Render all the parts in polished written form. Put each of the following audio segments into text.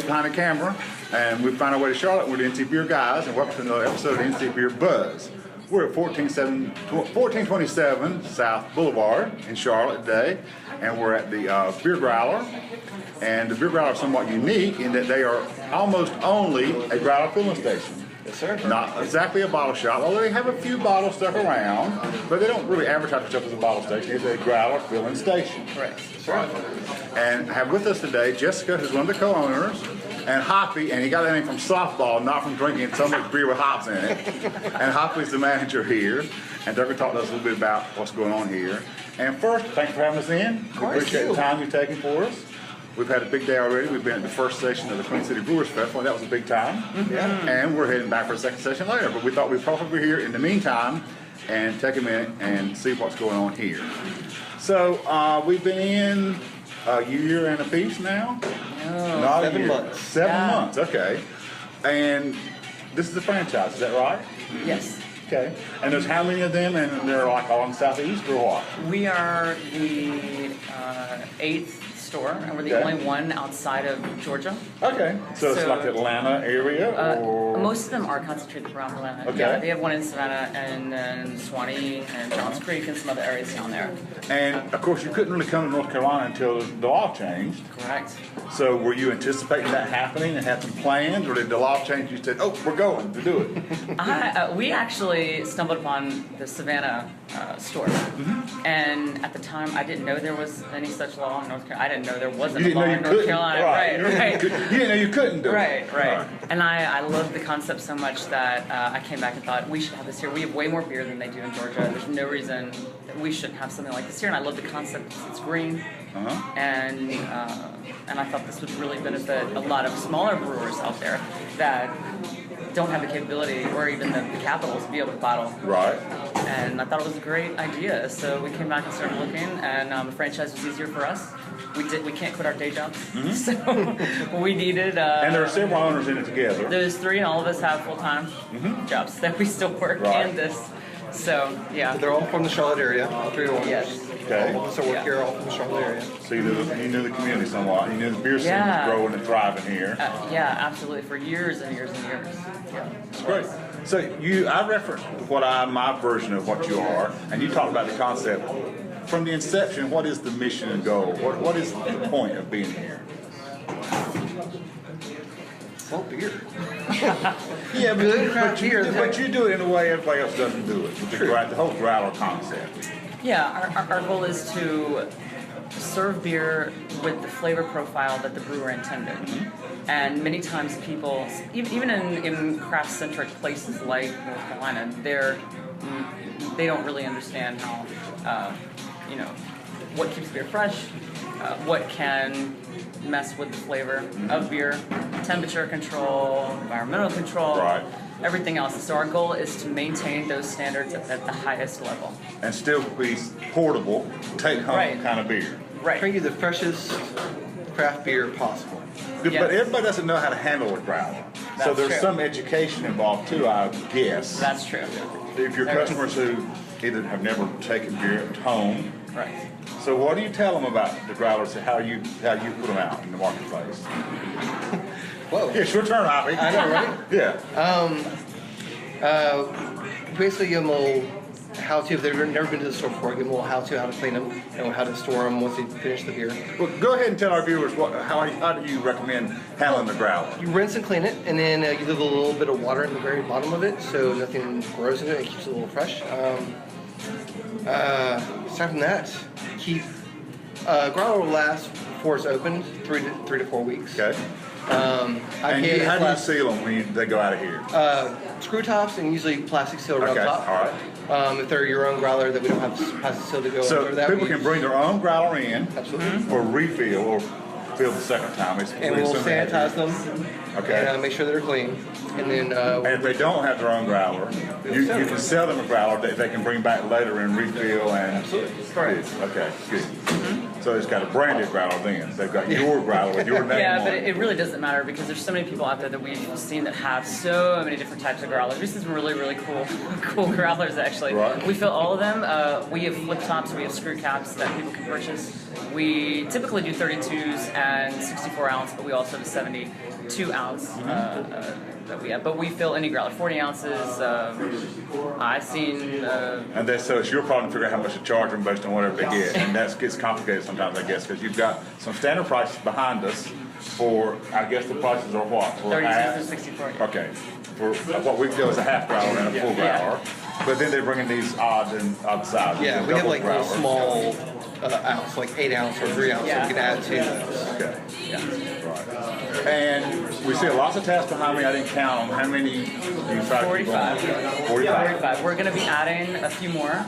behind the camera, and we found our way to Charlotte. We're the NC Beer guys, and welcome to another episode of NC Beer Buzz. We're at 1427 South Boulevard in Charlotte today, and we're at the Beer Growler. And the Beer Growler is somewhat unique in that they are almost only a growler filling station. Yes, sir. Not exactly a bottle shop, although they have a few bottles stuck around, but they don't really advertise themselves as a bottle station. It's a growler filling station. Correct. Right. And have with us today Jessica, who's one of the co-owners, and Hoppy, and he got that name from softball, not from drinking so much beer with hops in it. And Hoppy's the manager here, and they're going to talk to us a little bit about what's going on here. And first, thanks for having us in. We appreciate the time you've taken for us. We've had a big day already. We've been at the first session of the Queen City Brewers Festival, and that was a big time. Yeah. And we're heading back for a second session later. But we thought we'd probably be here in the meantime and take a minute and see what's going on here. So we've been in a year and a piece now? No, Not 7 a year. months. 7 months, okay. And this is a franchise, is that right? Yes. Okay. And there's how many of them, and they're like all in the Southeast or what? We are the 8th store, and we're the only one outside of Georgia. Okay. So it's like Atlanta area? Or? Most of them are concentrated around Atlanta. Okay. Yeah, they have one in Savannah and then Swanee and Johns Creek and some other areas down there. And of course, you couldn't really come to North Carolina until the law changed. Correct. So were you anticipating that happening and had some plans, or did the law change? You said, "Oh, we're going to do it." We actually stumbled upon the Savannah store, and at the time, I didn't know there was any such law in North Carolina. I didn't know there wasn't a law in North Carolina. Right. You didn't know you couldn't do it. Right. And I love the concept so much that I came back and thought we should have this here. We have way more beer than they do in Georgia. There's no reason that we shouldn't have something like this here. And I love the concept because it's green, and I thought this would really benefit a lot of smaller brewers out there that don't have the capability or even the capital to be able to bottle. Right. And I thought it was a great idea. So we came back and started looking, and the franchise was easier for us. We can't quit our day jobs, so we needed. And there are several owners in it together. There's 3, and all of us have full-time jobs that we still work and this. So yeah. So they're all from the Charlotte area. All 3 owners. Yes. Okay. All of us that work here are all from the Charlotte area. So you knew the community somewhat. You knew the beer scene was growing and thriving here. Yeah, absolutely. For years and years and years. Yeah. That's great. So I referenced my version of what you are, and you talked about the concept. From the inception, what is the mission and goal? What is the point of being here? Sell beer. Yeah, Good beer. But you do it in a way everybody else doesn't do it. With the whole growler concept. Yeah, our goal is to serve beer with the flavor profile that the brewer intended. And many times people, even in craft-centric places like North Carolina, they don't really understand how, what keeps beer fresh, what can mess with the flavor of beer, temperature control, environmental control, everything else. So our goal is to maintain those standards at the highest level. And still be portable, take-home kind of beer. Right. Bring you the freshest craft beer possible. But everybody doesn't know how to handle a growler. So there's some education involved too, I guess. That's true. If your customers who either have never taken beer at home. Right. So what do you tell them about the growlers and how you put them out in the marketplace? Whoa. Yeah, it's your turn, Hoppy. I know, right? Yeah. Basically give them a little how-to. If they've never been to the store before, give them a little how-to, how to clean them, and how to store them once they finish the beer. Well, go ahead and tell our viewers how do you recommend handling the growler? You rinse and clean it, and then you leave a little bit of water in the very bottom of it so nothing grows in it and keeps it a little fresh. Aside from that, growler will last before it's opened 3 to 4 weeks. Okay. How do you seal them when they go out of here? Screw tops and usually plastic seal around top. All right. If they're your own growler that we don't have plastic seal to go over that. So people can bring their own growler in for refill or fill the second time. And we'll sanitize them and make sure they're clean. And then, and if they don't have their own growler, you can sell them a growler that they can bring back later and refill. And absolutely. Okay, good. So it's got a branded growler then. They've got your growler with your name on it. Yeah, but it really doesn't matter because there's so many people out there that we've seen that have so many different types of growlers. This is really, really cool growlers actually. Right. We fill all of them. We have flip tops, we have screw caps that people can purchase. We typically do 32s and 64 ounce, but we also have a 70. 2-ounce that we have, but we fill any growler, 40 ounces. I've seen. And that's, so it's your problem to figure out how much to charge them based on whatever they get, and that gets complicated sometimes, I guess, because you've got some standard prices behind us for, I guess the prices are what? For 36 to 64. Yeah. Okay, for what we feel is a half growler and a full growler, but then they bring in these odd sizes. Yeah, we have like little growlers. small ounce, like 8 ounce or 3 ounce, that we can add to those. Okay. Right. And we see lots of tabs behind me. I didn't count them. How many do you try to keep on? 45. 45. We're going to be adding a few more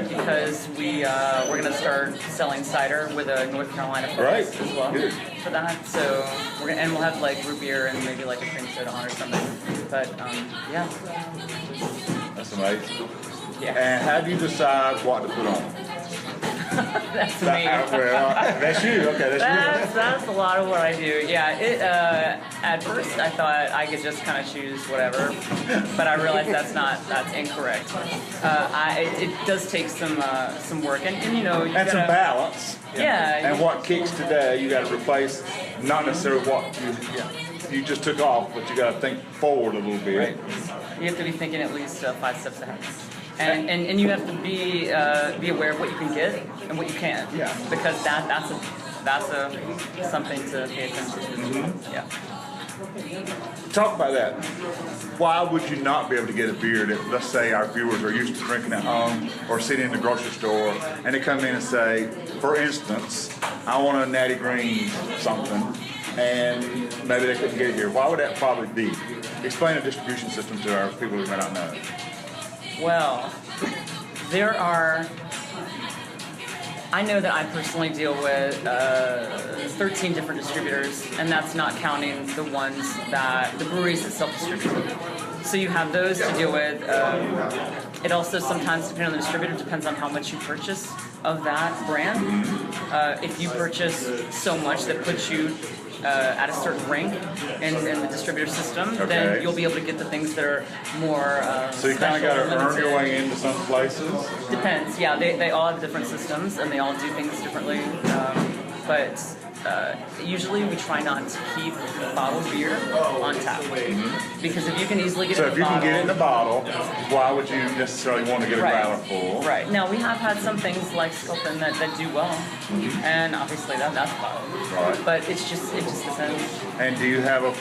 because we're going to start selling cider with a North Carolina focus as well. Good. For that. So and we'll have like root beer and maybe like a cream soda on or something. But yeah. That's amazing. Yeah. And how do you decide what to put on? That's me. Well, that's you. Okay, that's you. That's a lot of what I do. Yeah. At first I thought I could just kind of choose whatever, but I realized that's incorrect. It does take some work, and you know, And some balance. Yeah. And what kicks today, you got to replace not necessarily what you just took off, but you got to think forward a little bit. Right. You have to be thinking at least 5 steps ahead. And you have to be aware of what you can get and what you can't. Yeah. Because that's something to pay attention to. Mm-hmm. Yeah. Talk about that. Why would you not be able to get a beer that, let's say, our viewers are used to drinking at home or sitting in the grocery store, and they come in and say, for instance, I want a Natty Green something, and maybe they couldn't get it here. Why would that probably be? Explain the distribution system to our people who may not know. Well, I know that I personally deal with 13 different distributors, and that's not counting the ones the breweries that self-distribute. So you have those to deal with. It also sometimes, depending on the distributor, depends on how much you purchase of that brand. If you purchase so much that puts you at a certain rank in the distributor system, then you'll be able to get the things that are more So you kind of got to earn your way into some places? Depends, yeah. They all have different systems, and they all do things differently. But usually we try not to keep bottled beer on tap. Because if you can easily get it in a bottle... So if you can get it in a bottle, why would you necessarily want to get a growler full? Right. Now, we have had some things like Sculpin that do well. And obviously that's bottled. Right. But it just depends. And do you have an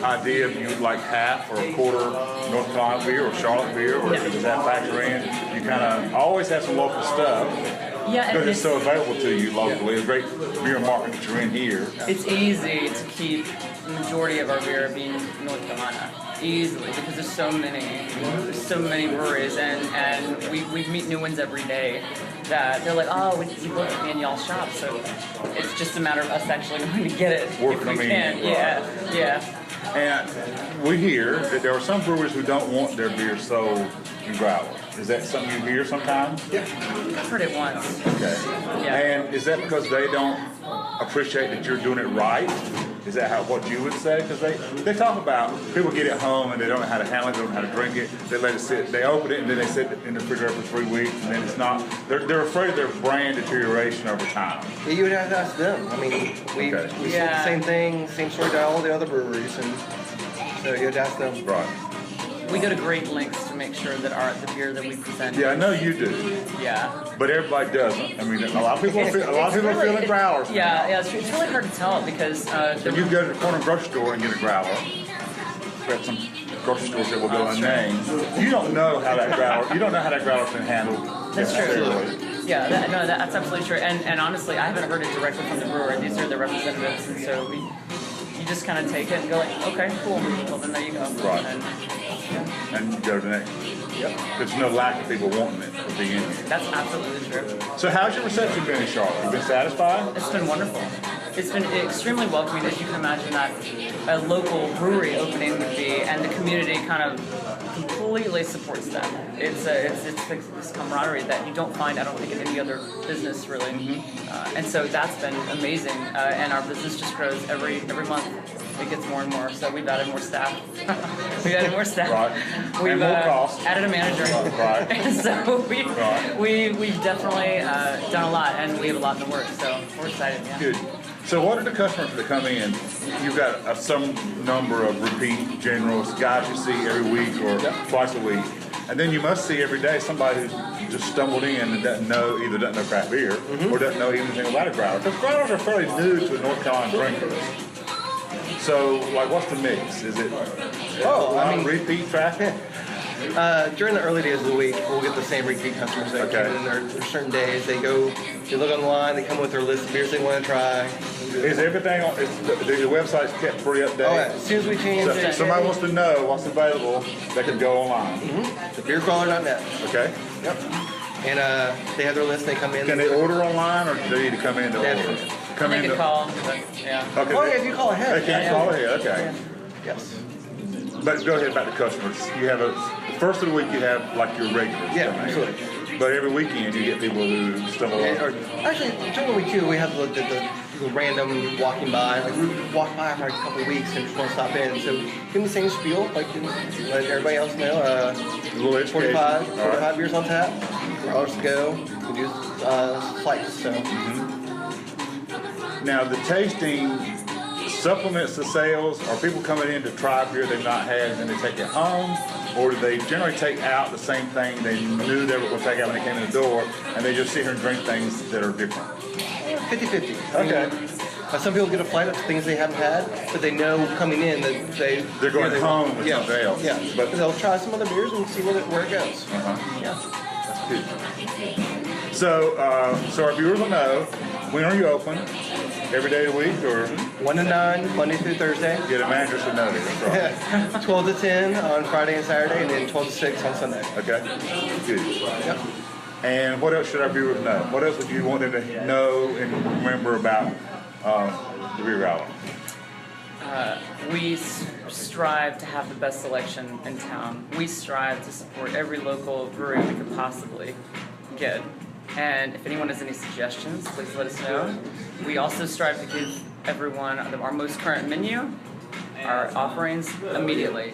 idea if you like half or a quarter North Carolina beer or Charlotte beer, or does that factor in? You kind of always have some local stuff. Yeah, because it's so available to you locally. It's a great beer market that you're in here. It's easy to keep the majority of our beer being North Carolina. Easily, because there's so many breweries, and we meet new ones every day that they're like, oh, we booked to be in y'all's shop, so it's just a matter of us actually going to get it if we can. Yeah. And we hear that there are some brewers who don't want their beer sold in growler. Is that something you hear sometimes? Yeah. I've heard it once. Okay. Yeah. And is that because they don't appreciate that you're doing it right? Is that what you would say? Because they talk about people get it home and they don't know how to handle it, they don't know how to drink it. They let it sit. They open it and then they sit in the refrigerator for 3 weeks, and then it's not. They're afraid of their brand deterioration over time. Yeah, you would have to ask them. I mean, we said the same thing, same story to all the other breweries, and so you would have to ask them. Right. We go to great lengths to make sure that the beer that we present. Yeah, I know you do. Yeah. But everybody doesn't. I mean, a lot of people are feeling growlers. Yeah, it's really hard to tell because. So you go to the corner grocery store and get a growler. We have some grocery stores that will go unnamed. You don't know how that growler. You don't know how that growler's been handled. That's true. Yeah, that's absolutely true. And honestly, I haven't heard it directly from the brewer. These are the representatives, and so you just kind of take it and go like, okay, cool. Well, then there you go. Right. And you go to the next. Yep. There's no lack of people wanting it to be in here. That's absolutely true. So how's your reception been in Charlotte? You been satisfied? It's been wonderful. It's been extremely welcoming, as you can imagine that a local brewery opening would be, and the community kind of completely supports that. It's this camaraderie that you don't find, I don't think, in any other business really. And so that's been amazing, and our business just grows every month. It gets more and more, so we've added more staff. Right. We've and more cost. added a manager. Right. And so we've definitely done a lot, and we have a lot in the works, so we're excited. Yeah. Good. So what are the customers that come in? You've got some number of repeat generals, guys you see every week or twice a week. And then you must see every day somebody who's just stumbled in and either doesn't know craft beer or doesn't know anything about a growler. Because growlers are fairly new to North Carolina drinkers. So, like, what's the mix? Is it repeat traffic? During the early days of the week, we'll get the same repeat customers that come in. There are certain days they look online, they come with their list of beers they want to try. Is everything on? The website's kept pretty updated? Oh, yeah. As soon as we change it. Somebody wants to know what's available, they can go online. The beergrowler.net. Okay. Yep. And they have their list, they come in. Can they order online or do they need to come in to order? They can call. Yeah. Okay. Oh, yeah, if you call ahead. They can call ahead, okay. Yes. But go ahead about the customers. You have first of the week you have like your regulars. Yeah, absolutely. But every weekend you get people who stumble on. Actually, during the week too, we have the random walking by. Like we walk by for a couple of weeks and just want to stop in. So give them the same spiel, like let everybody else know. 45 beers on tap, growlers to go. We do flights. So. Now the tasting supplements the sales. Are people coming in to try beer they've not had and then they take it home? Or do they generally take out the same thing they knew they were going to take out when they came in the door and they just sit here and drink things that are different? 50-50. Okay. Some people get a flight of things they haven't had, but they know coming in that they're going home with something else. Yeah, but they'll try some other beers and see where it goes. Yeah, that's good. So our viewers will know, when are you open? Every day of the week, or 1 to 9, Monday through Thursday. Get a manager to know this. Right. 12 to 10 on Friday and Saturday, and then 12 to 6 on Sunday. Okay, good. Yep. And what else should our viewers know? What else would you want them to know and remember about the Beer Growler? We strive to have the best selection in town. We strive to support every local brewery we could possibly get. And if anyone has any suggestions, please let us know. We also strive to give everyone our most current menu, our offerings, immediately.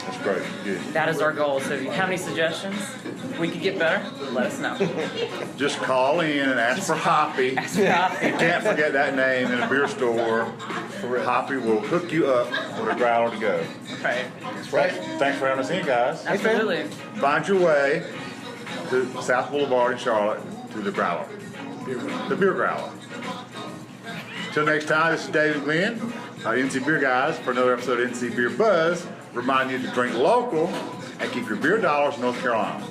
That's great. Good. That is our goal. So if you have any suggestions, we could get better, let us know. Just call in and ask for Hoppy. Ask for Hoppy. You can't forget that name in a beer store. Hoppy will hook you up with a growler to go. Right. That's right. Thanks for having us in, guys. Absolutely. Find your way to South Blvd in Charlotte to the Growler. The Beer Growler. Till next time, this is David Glenn, NC Beer Guys, for another episode of NC Beer Buzz. Remind you to drink local and keep your beer dollars in North Carolina.